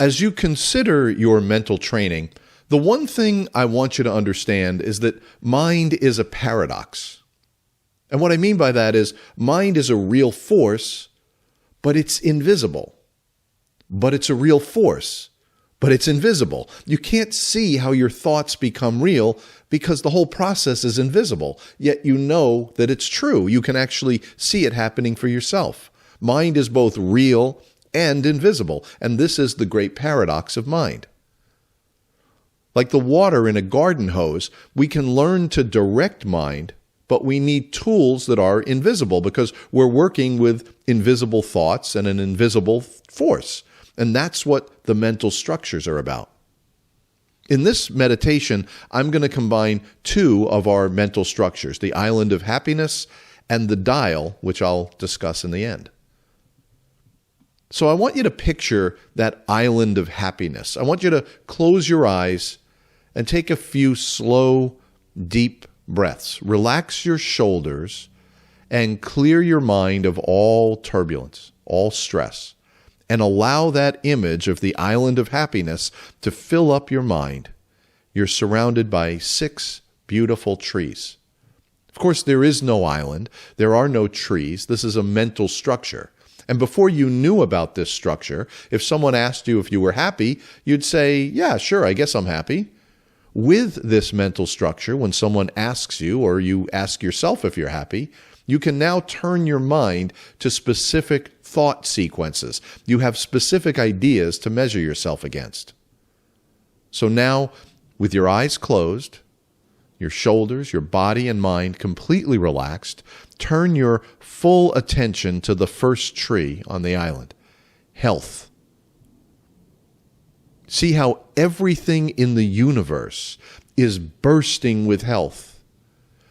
As you consider your mental training, the one thing I want you to understand is that mind is a paradox. And what I mean by that is mind is a real force, but it's invisible. But it's a real force, but it's invisible. You can't see how your thoughts become real because the whole process is invisible, yet you know that it's true. You can actually see it happening for yourself. Mind is both real and invisible, and this is the great paradox of mind. Like the water in a garden hose, we can learn to direct mind, but we need tools that are invisible because we're working with invisible thoughts and an invisible force. And that's what the mental structures are about. In this meditation, I'm going to combine two of our mental structures, the island of happiness and the dial, which I'll discuss in the end. So I want you to picture that island of happiness. I want you to close your eyes and take a few slow, deep breaths. Relax your shoulders and clear your mind of all turbulence, all stress, and allow that image of the island of happiness to fill up your mind. You're surrounded by 6 beautiful trees. Of course, there is no island. There are no trees. This is a mental structure. And before you knew about this structure, if someone asked you if you were happy, you'd say, yeah, sure, I guess I'm happy. With this mental structure, when someone asks you or you ask yourself if you're happy, you can now turn your mind to specific thought sequences. You have specific ideas to measure yourself against. So now, with your eyes closed, your shoulders, your body and mind completely relaxed, turn your full attention to the first tree on the island, health. See how everything in the universe is bursting with health.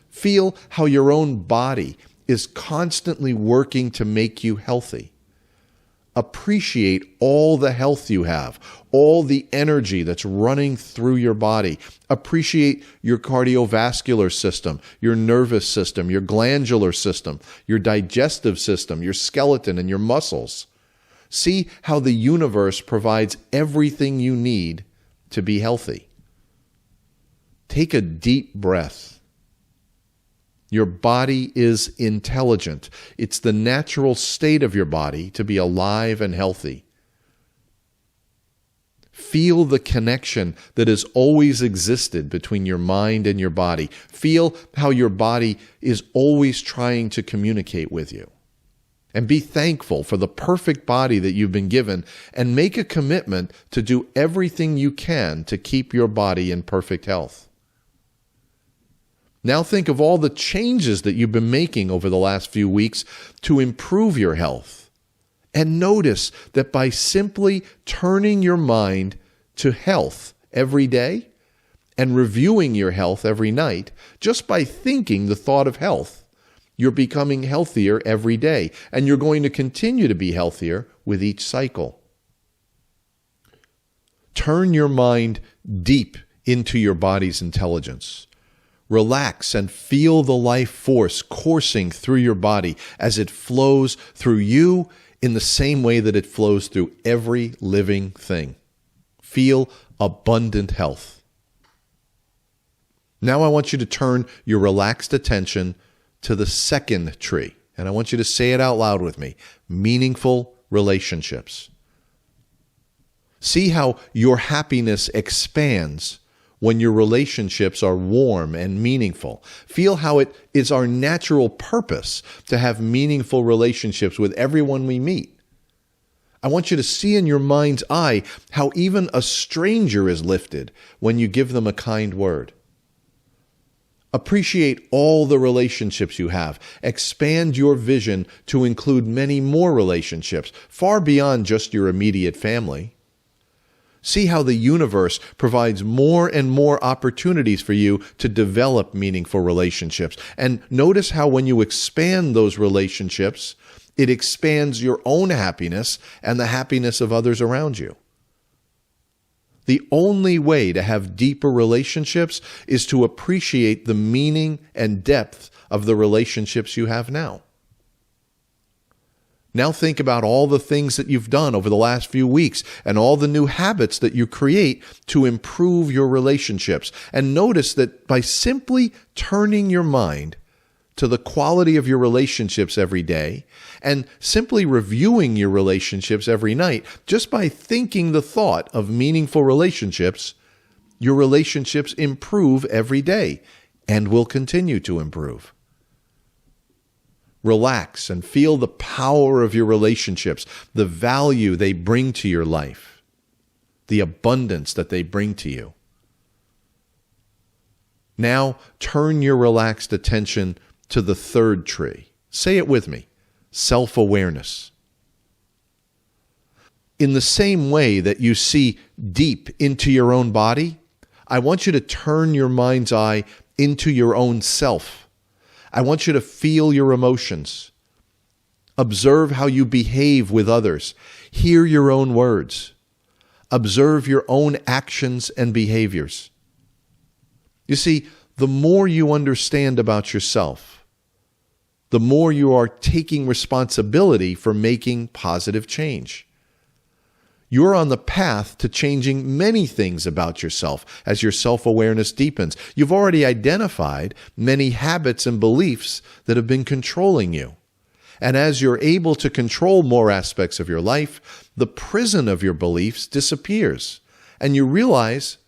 Feel how your own body is constantly working to make you healthy. Appreciate all the health you have, all the energy that's running through your body. Appreciate your cardiovascular system, your nervous system, your glandular system, your digestive system, your skeleton, and your muscles. See how the universe provides everything you need to be healthy. Take a deep breath. Your body is intelligent. It's the natural state of your body to be alive and healthy. Feel the connection that has always existed between your mind and your body. Feel how your body is always trying to communicate with you. And be thankful for the perfect body that you've been given, and make a commitment to do everything you can to keep your body in perfect health. Now think of all the changes that you've been making over the last few weeks to improve your health. And notice that by simply turning your mind to health every day and reviewing your health every night, just by thinking the thought of health, you're becoming healthier every day, and you're going to continue to be healthier with each cycle. Turn your mind deep into your body's intelligence. Relax and feel the life force coursing through your body as it flows through you in the same way that it flows through every living thing. Feel abundant health. Now I want you to turn your relaxed attention to the second tree. And I want you to say it out loud with me. Meaningful relationships. See how your happiness expands when your relationships are warm and meaningful. Feel how it is our natural purpose to have meaningful relationships with everyone we meet. I want you to see in your mind's eye how even a stranger is lifted when you give them a kind word. Appreciate all the relationships you have. Expand your vision to include many more relationships, far beyond just your immediate family. See how the universe provides more and more opportunities for you to develop meaningful relationships. And notice how when you expand those relationships, it expands your own happiness and the happiness of others around you. The only way to have deeper relationships is to appreciate the meaning and depth of the relationships you have now. Now think about all the things that you've done over the last few weeks and all the new habits that you create to improve your relationships. And notice that by simply turning your mind to the quality of your relationships every day and simply reviewing your relationships every night, just by thinking the thought of meaningful relationships, your relationships improve every day and will continue to improve. Relax and feel the power of your relationships, the value they bring to your life, the abundance that they bring to you. Now turn your relaxed attention to the third tree. Say it with me: self-awareness. In the same way that you see deep into your own body, I want you to turn your mind's eye into your own self. I want you to feel your emotions. Observe how you behave with others. Hear your own words. Observe your own actions and behaviors. You see, the more you understand about yourself, the more you are taking responsibility for making positive change. You're on the path to changing many things about yourself as your self-awareness deepens. You've already identified many habits and beliefs that have been controlling you. And as you're able to control more aspects of your life, the prison of your beliefs disappears. And you realize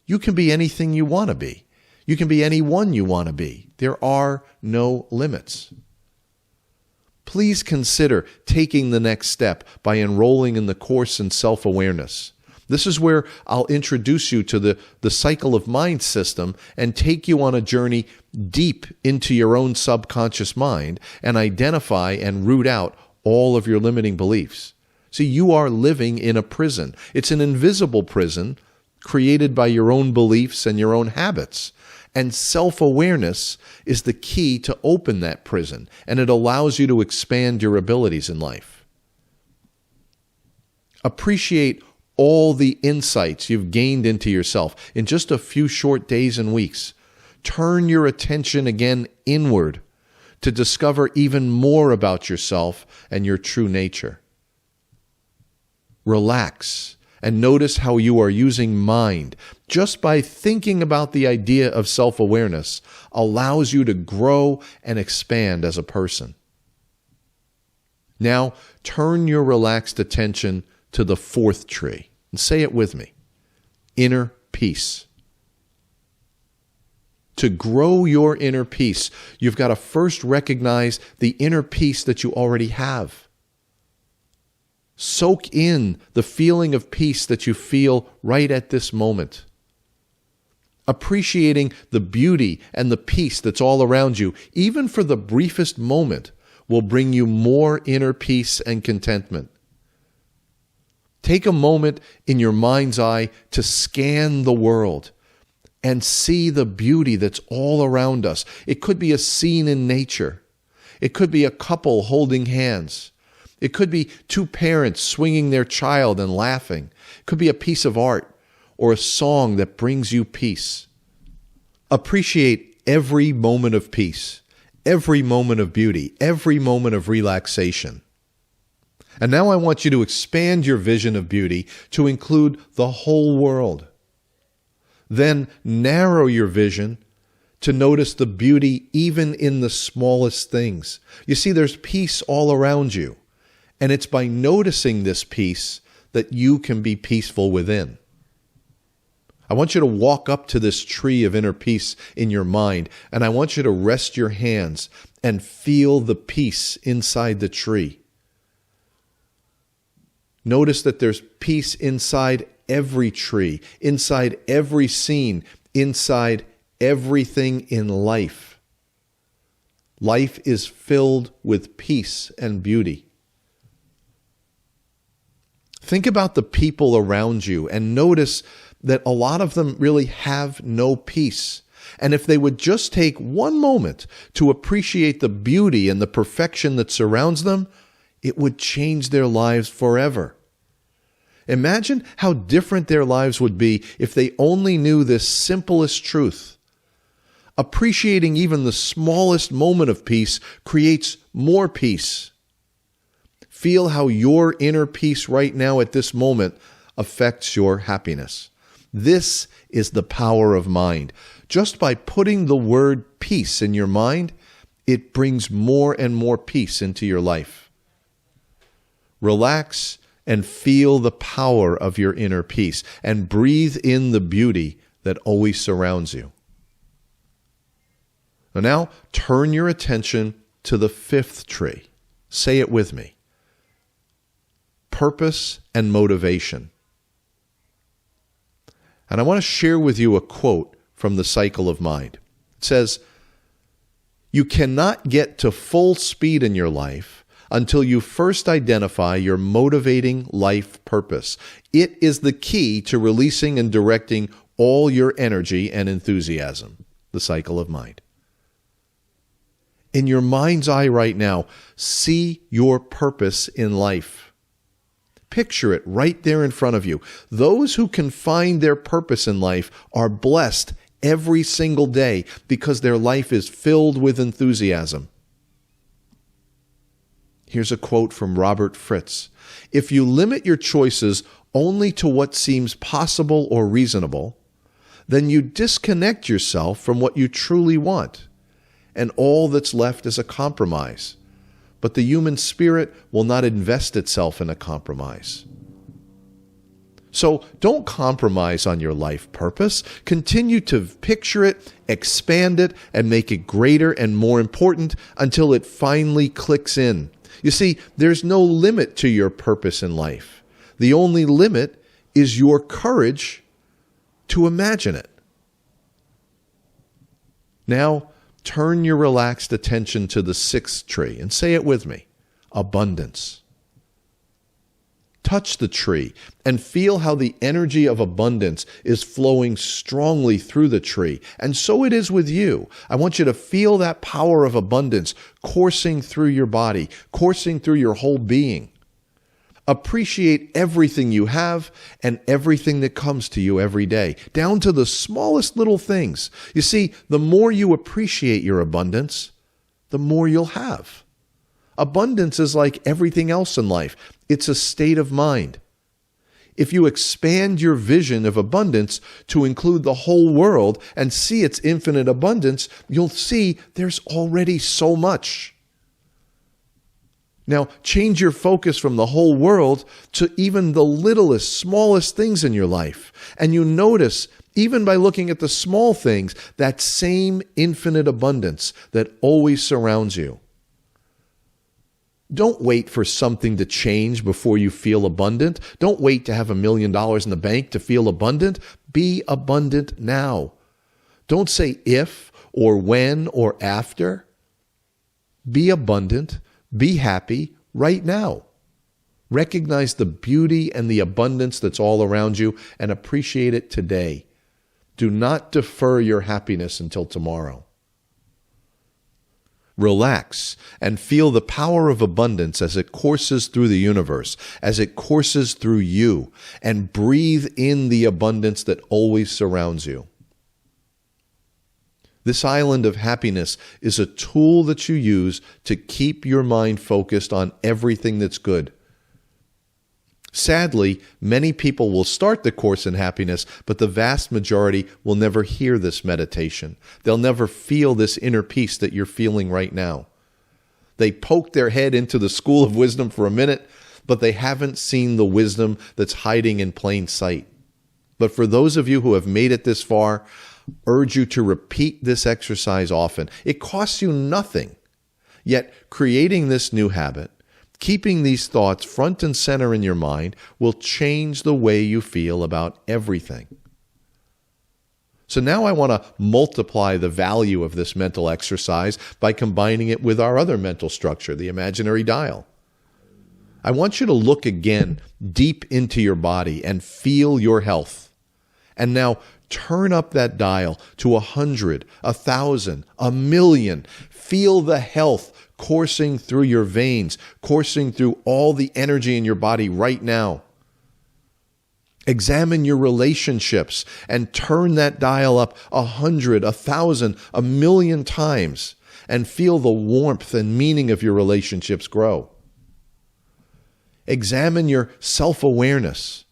you can be anything you want to be. You can be anyone you want to be. There are no limits. Please consider taking the next step by enrolling in the course in self-awareness. This is where I'll introduce you to the cycle of mind system and take you on a journey deep into your own subconscious mind and identify and root out all of your limiting beliefs. See, you are living in a prison. It's an invisible prison created by your own beliefs and your own habits. And self-awareness is the key to open that prison, and it allows you to expand your abilities in life. Appreciate all the insights you've gained into yourself in just a few short days and weeks. Turn your attention again inward to discover even more about yourself and your true nature. Relax and notice how you are using mind. Just by thinking about the idea of self-awareness allows you to grow and expand as a person. Now, turn your relaxed attention to the fourth tree and say it with me: inner peace. To grow your inner peace, you've got to first recognize the inner peace that you already have. Soak in the feeling of peace that you feel right at this moment. Appreciating the beauty and the peace that's all around you, even for the briefest moment, will bring you more inner peace and contentment. Take a moment in your mind's eye to scan the world and see the beauty that's all around us. It could be a scene in nature. It could be a couple holding hands. It could be two parents swinging their child and laughing. It could be a piece of art or a song that brings you peace. Appreciate every moment of peace, every moment of beauty, every moment of relaxation. And now I want you to expand your vision of beauty to include the whole world. Then narrow your vision to notice the beauty even in the smallest things. You see, there's peace all around you. And it's by noticing this peace that you can be peaceful within. I want you to walk up to this tree of inner peace in your mind, and I want you to rest your hands and feel the peace inside the tree. Notice that there's peace inside every tree, inside every scene, inside everything in life. Life is filled with peace and beauty. Think about the people around you and notice that a lot of them really have no peace. And if they would just take one moment to appreciate the beauty and the perfection that surrounds them, it would change their lives forever. Imagine how different their lives would be if they only knew this simplest truth. Appreciating even the smallest moment of peace creates more peace. Feel how your inner peace right now at this moment affects your happiness. This is the power of mind. Just by putting the word peace in your mind, it brings more and more peace into your life. Relax and feel the power of your inner peace and breathe in the beauty that always surrounds you. Now turn your attention to the fifth tree. Say it with me. Purpose and motivation. And I want to share with you a quote from the Cycle of Mind. It says, "You cannot get to full speed in your life until you first identify your motivating life purpose. It is the key to releasing and directing all your energy and enthusiasm." The Cycle of Mind. In your mind's eye right now, see your purpose in life. Picture it right there in front of you. Those who can find their purpose in life are blessed every single day because their life is filled with enthusiasm. Here's a quote from Robert Fritz. "If you limit your choices only to what seems possible or reasonable, then you disconnect yourself from what you truly want, and all that's left is a compromise. But the human spirit will not invest itself in a compromise." So don't compromise on your life purpose. Continue to picture it, expand it, and make it greater and more important until it finally clicks in. You see, there's no limit to your purpose in life. The only limit is your courage to imagine it. Now, turn your relaxed attention to the sixth tree and say it with me. Abundance. Touch the tree and feel how the energy of abundance is flowing strongly through the tree. And so it is with you. I want you to feel that power of abundance coursing through your body, coursing through your whole being. Appreciate everything you have and everything that comes to you every day, down to the smallest little things. You see, the more you appreciate your abundance, the more you'll have. Abundance is like everything else in life. It's a state of mind. If you expand your vision of abundance to include the whole world and see its infinite abundance, you'll see there's already so much. Now, change your focus from the whole world to even the littlest, smallest things in your life. And you notice, even by looking at the small things, that same infinite abundance that always surrounds you. Don't wait for something to change before you feel abundant. Don't wait to have $1 million in the bank to feel abundant. Be abundant now. Don't say if or when or after. Be abundant. Be happy right now. Recognize the beauty and the abundance that's all around you and appreciate it today. Do not defer your happiness until tomorrow. Relax and feel the power of abundance as it courses through the universe, as it courses through you, and breathe in the abundance that always surrounds you. This island of happiness is a tool that you use to keep your mind focused on everything that's good. Sadly, many people will start the course in happiness, but the vast majority will never hear this meditation. They'll never feel this inner peace that you're feeling right now. They poke their head into the school of wisdom for a minute, but they haven't seen the wisdom that's hiding in plain sight. But for those of you who have made it this far, urge you to repeat this exercise often. It costs you nothing. Yet creating this new habit, keeping these thoughts front and center in your mind, will change the way you feel about everything. So now I want to multiply the value of this mental exercise by combining it with our other mental structure, the imaginary dial. I want you to look again deep into your body and feel your health. And now turn up that dial to 100, 1,000, 1,000,000. Feel the health coursing through your veins, coursing through all the energy in your body right now. Examine your relationships and turn that dial up 100, 1,000, 1,000,000 times and feel the warmth and meaning of your relationships grow. Examine your self-awareness.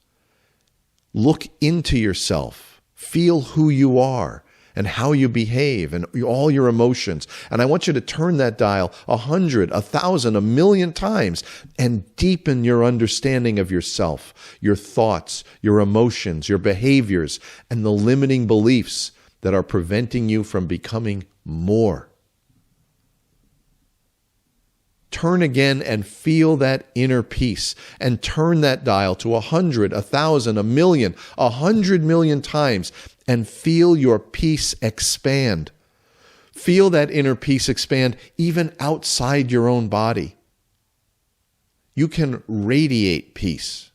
Look into yourself. Feel who you are and how you behave and all your emotions. And I want you to turn that dial 100, 1,000, 1,000,000 times and deepen your understanding of yourself, your thoughts, your emotions, your behaviors, and the limiting beliefs that are preventing you from becoming more. Turn again and feel that inner peace, and turn that dial to 100, 1,000, 1,000,000, 100,000,000 times, and feel your peace expand. Feel that inner peace expand even outside your own body. You can radiate peace.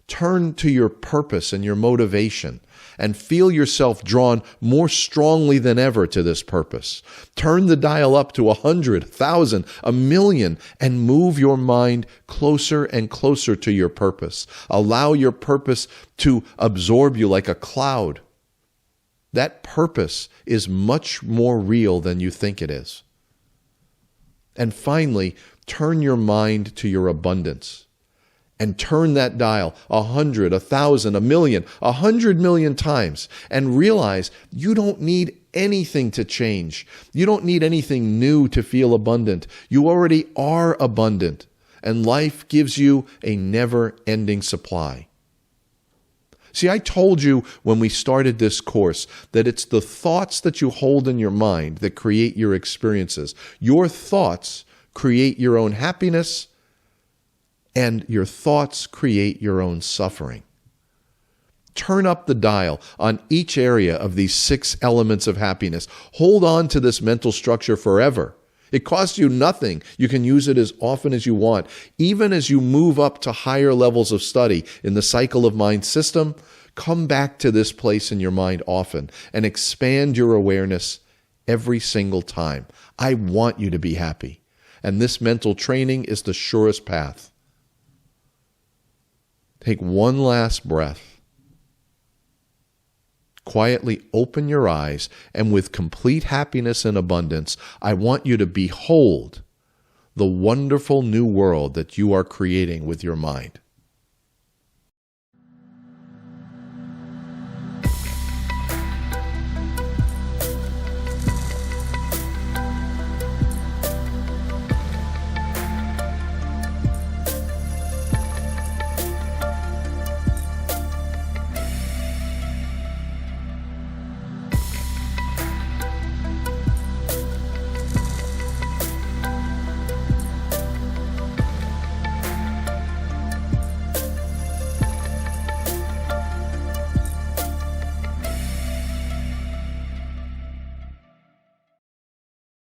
Turn to your purpose and your motivation and feel yourself drawn more strongly than ever to this purpose. Turn the dial up to 100, 1,000, 1,000,000 and move your mind closer and closer to your purpose. Allow your purpose to absorb you like a cloud. That purpose is much more real than you think it is. And finally, turn your mind to your abundance. And turn that dial 100, 1,000, 1,000,000, 100,000,000 times and realize you don't need anything to change. You don't need anything new to feel abundant. You already are abundant, and life gives you a never-ending supply. See, I told you when we started this course that it's the thoughts that you hold in your mind that create your experiences. Your thoughts create your own happiness, and your thoughts create your own suffering. Turn up the dial on each area of these 6 elements of happiness. Hold on to this mental structure forever. It costs you nothing. You can use it as often as you want. Even as you move up to higher levels of study in the Cycle of Mind system, come back to this place in your mind often and expand your awareness every single time. I want you to be happy, and this mental training is the surest path. Take one last breath. Quietly open your eyes, and with complete happiness and abundance, I want you to behold the wonderful new world that you are creating with your mind.